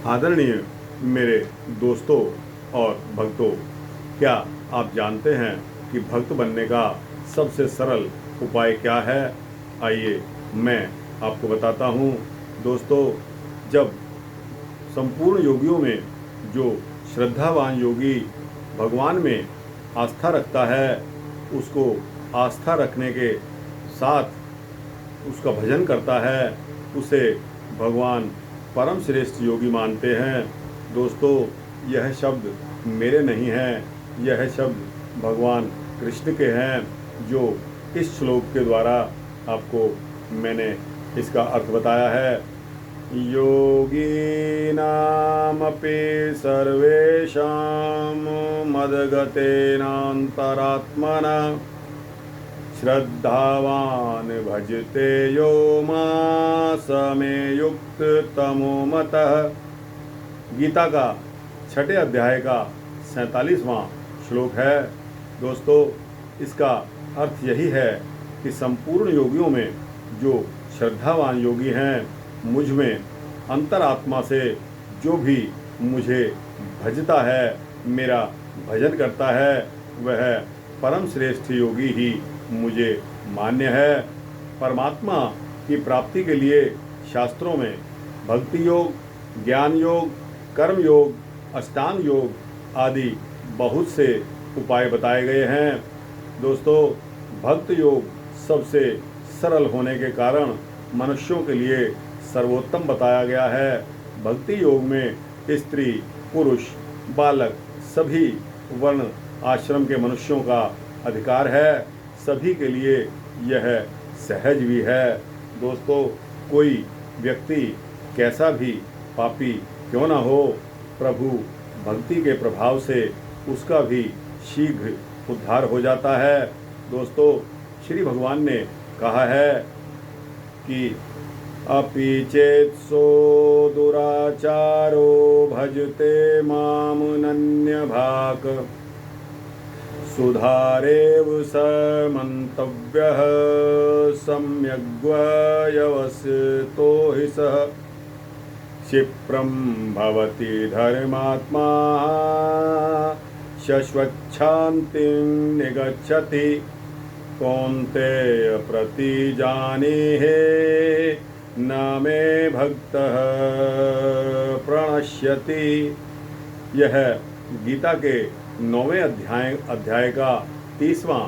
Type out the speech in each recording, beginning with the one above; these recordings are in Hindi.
आदरणीय मेरे दोस्तों और भक्तों, क्या आप जानते हैं कि भक्त बनने का सबसे सरल उपाय क्या है? आइए मैं आपको बताता हूँ। दोस्तों, जब संपूर्ण योगियों में जो श्रद्धावान योगी भगवान में आस्था रखता है, उसको आस्था रखने के साथ उसका भजन करता है, उसे भगवान परम श्रेष्ठ योगी मानते हैं। दोस्तों, यह शब्द मेरे नहीं हैं, यह शब्द भगवान कृष्ण के हैं, जो इस श्लोक के द्वारा आपको मैंने इसका अर्थ बताया है। योगीनामपि सर्वेषां मद्गतेनान्तरात्मना श्रद्धावान भजते यो मां स मे युक्ततमो मतः। गीता का 6 अध्याय का 47वां श्लोक है। दोस्तों, इसका अर्थ यही है कि संपूर्ण योगियों में जो श्रद्धावान योगी हैं, मुझ में अंतरात्मा से जो भी मुझे भजता है, मेरा भजन करता है, वह परम श्रेष्ठ योगी ही मुझे मान्य है। परमात्मा की प्राप्ति के लिए शास्त्रों में भक्ति योग, ज्ञान योग, कर्म योग, अष्टांग योग आदि बहुत से उपाय बताए गए हैं। दोस्तों, भक्त योग सबसे सरल होने के कारण मनुष्यों के लिए सर्वोत्तम बताया गया है। भक्ति योग में स्त्री, पुरुष, बालक सभी वर्ण आश्रम के मनुष्यों का अधिकार है। सभी के लिए यह सहज भी है। दोस्तों, कोई व्यक्ति कैसा भी पापी क्यों न हो, प्रभु भक्ति के प्रभाव से उसका भी शीघ्र उद्धार हो जाता है। दोस्तों, श्री भगवान ने कहा है कि अपि चेत्सो दुराचारो भजते मामनन्यभाक् सुधारेव स मन्तव्यः सम्यग्वयवसितो हि सः क्षिप्रं भवति धर्मात्मा शश्वच्छान्तिं निगच्छति कौन्तेय प्रतिजानीहि न मे भक्तः प्रणश्यति। यह गीता के 9वें अध्याय का 30वां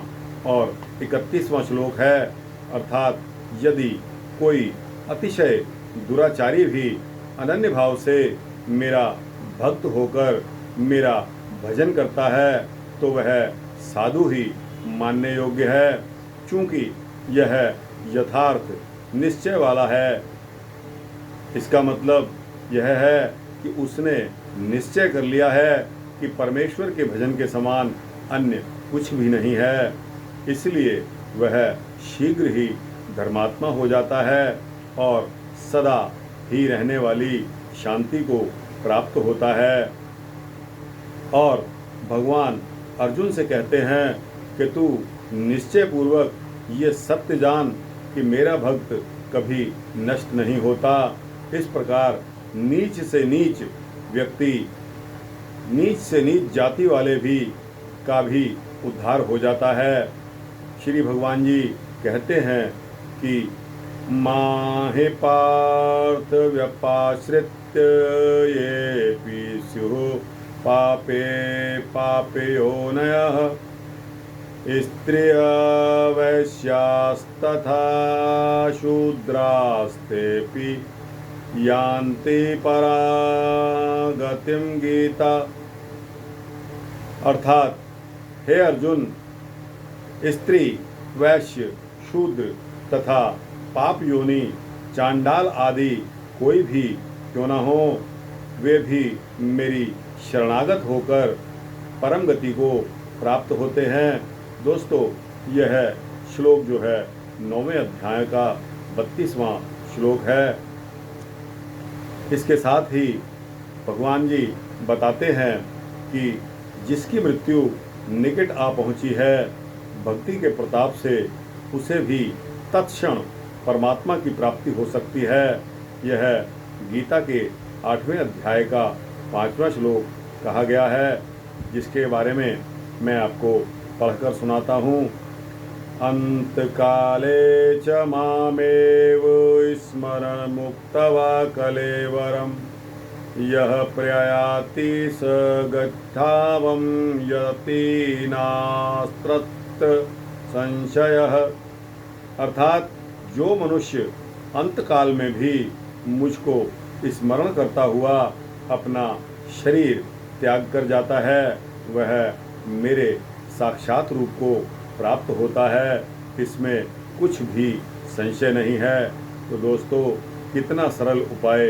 और 31वां श्लोक है। अर्थात यदि कोई अतिशय दुराचारी भी अनन्य भाव से मेरा भक्त होकर मेरा भजन करता है, तो वह साधु ही मानने योग्य है, चूँकि यह यथार्थ निश्चय वाला है। इसका मतलब यह है कि उसने निश्चय कर लिया है कि परमेश्वर के भजन के समान अन्य कुछ भी नहीं है, इसलिए वह शीघ्र ही धर्मात्मा हो जाता है और सदा ही रहने वाली शांति को प्राप्त होता है। और भगवान अर्जुन से कहते हैं कि तू निश्चय पूर्वक ये सत्य जान कि मेरा भक्त कभी नष्ट नहीं होता। इस प्रकार नीच से नीच व्यक्ति, नीच से नीच जाति वाले भी का भी उद्धार हो जाता है। श्री भगवान जी कहते हैं कि माहे पार्थ व्यपाश्रित्य ये स्युः पापे पापे योनयः स्त्रिय वैश्यास्तथा शूद्रास्तेऽपि यान्ति परागतिं गीता। अर्थात, हे अर्जुन, स्त्री, वैश्य, शूद्र तथा पाप योनि, चांडाल आदि कोई भी क्यों न हो, वे भी मेरी शरणागत होकर परम गति को प्राप्त होते हैं। दोस्तों, यह श्लोक जो है 9वें अध्याय का 32वां श्लोक है। इसके साथ ही भगवान जी बताते हैं कि जिसकी मृत्यु निकट आ पहुंची है, भक्ति के प्रताप से उसे भी तत्क्षण परमात्मा की प्राप्ति हो सकती है। यह गीता के 8वें अध्याय का 5वां श्लोक कहा गया है, जिसके बारे में मैं आपको पढ़कर सुनाता हूँ। अंतकाले च मामेव स्मरण मुक्त्वा कलेवरम यह प्रयाति स गच्छावं यति नास्त्रत् संशयः। अर्थात जो मनुष्य अंतकाल में भी मुझको स्मरण करता हुआ अपना शरीर त्याग कर जाता है, वह मेरे साक्षात रूप को प्राप्त होता है, इसमें कुछ भी संशय नहीं है। तो दोस्तों, कितना सरल उपाय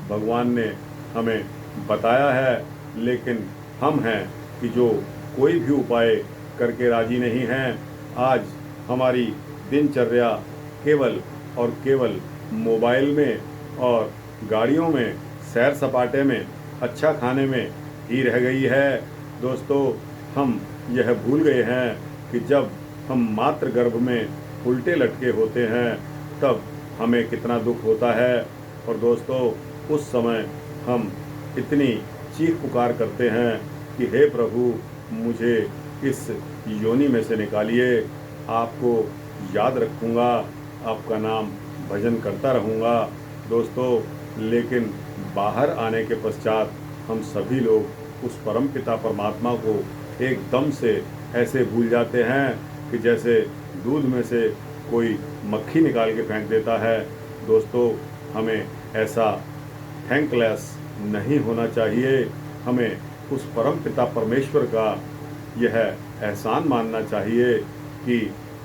भगवान ने हमें बताया है, लेकिन हम हैं कि जो कोई भी उपाय करके राजी नहीं हैं। आज हमारी दिनचर्या केवल और केवल मोबाइल में और गाड़ियों में, सैर सपाटे में, अच्छा खाने में ही रह गई है। दोस्तों, हम यह भूल गए हैं कि जब हम मातृ गर्भ में उल्टे लटके होते हैं तब हमें कितना दुख होता है। और दोस्तों, उस समय हम इतनी चीख पुकार करते हैं कि हे प्रभु, मुझे इस योनि में से निकालिए, आपको याद रखूँगा, आपका नाम भजन करता रहूँगा। दोस्तों, लेकिन बाहर आने के पश्चात हम सभी लोग उस परम पिता परमात्मा को एकदम से ऐसे भूल जाते हैं कि जैसे दूध में से कोई मक्खी निकाल के फेंक देता है। दोस्तों, हमें ऐसा थैंकलेस नहीं होना चाहिए। हमें उस परम पिता परमेश्वर का यह एहसान मानना चाहिए कि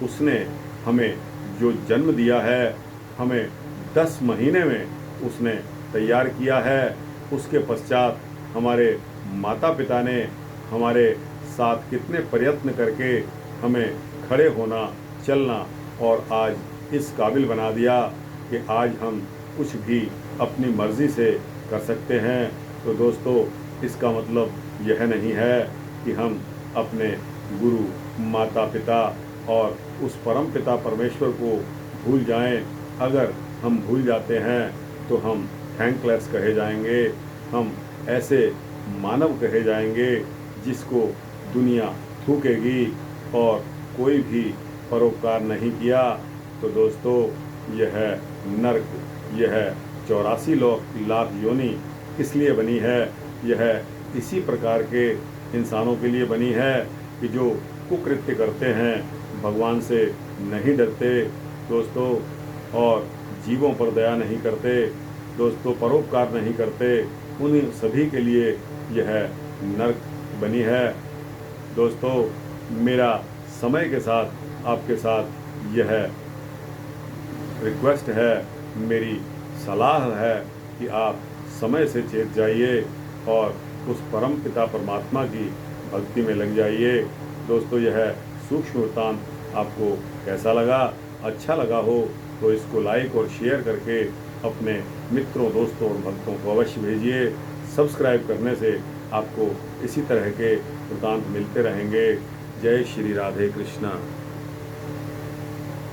उसने हमें जो जन्म दिया है, हमें 10 महीने में उसने तैयार किया है। उसके पश्चात हमारे माता पिता ने हमारे साथ कितने प्रयत्न करके हमें खड़े होना, चलना और आज इस काबिल बना दिया कि आज हम कुछ भी अपनी मर्ज़ी से कर सकते हैं। तो दोस्तों, इसका मतलब यह नहीं है कि हम अपने गुरु, माता पिता और उस परम पिता परमेश्वर को भूल जाएं। अगर हम भूल जाते हैं तो हम थैंकलेस कहे जाएंगे, हम ऐसे मानव कहे जाएंगे जिसको दुनिया थूकेगी और कोई भी परोपकार नहीं किया। तो दोस्तों, यह नरक, यह 84 लाख योनि इसलिए बनी है, यह इसी प्रकार के इंसानों के लिए बनी है कि जो कुकृत्य करते हैं, भगवान से नहीं डरते दोस्तों, और जीवों पर दया नहीं करते दोस्तों, परोपकार नहीं करते, उन सभी के लिए यह नरक बनी है। दोस्तों, मेरा समय के साथ आपके साथ यह रिक्वेस्ट है, मेरी सलाह है कि आप समय से चेत जाइए और उस परम पिता परमात्मा की भक्ति में लग जाइए। दोस्तों, यह सूक्ष्म वृत्तांत आपको कैसा लगा? अच्छा लगा हो तो इसको लाइक और शेयर करके अपने मित्रों, दोस्तों और भक्तों को अवश्य भेजिए। सब्सक्राइब करने से आपको इसी तरह के वृत्तांत मिलते रहेंगे। जय श्री राधे कृष्णा।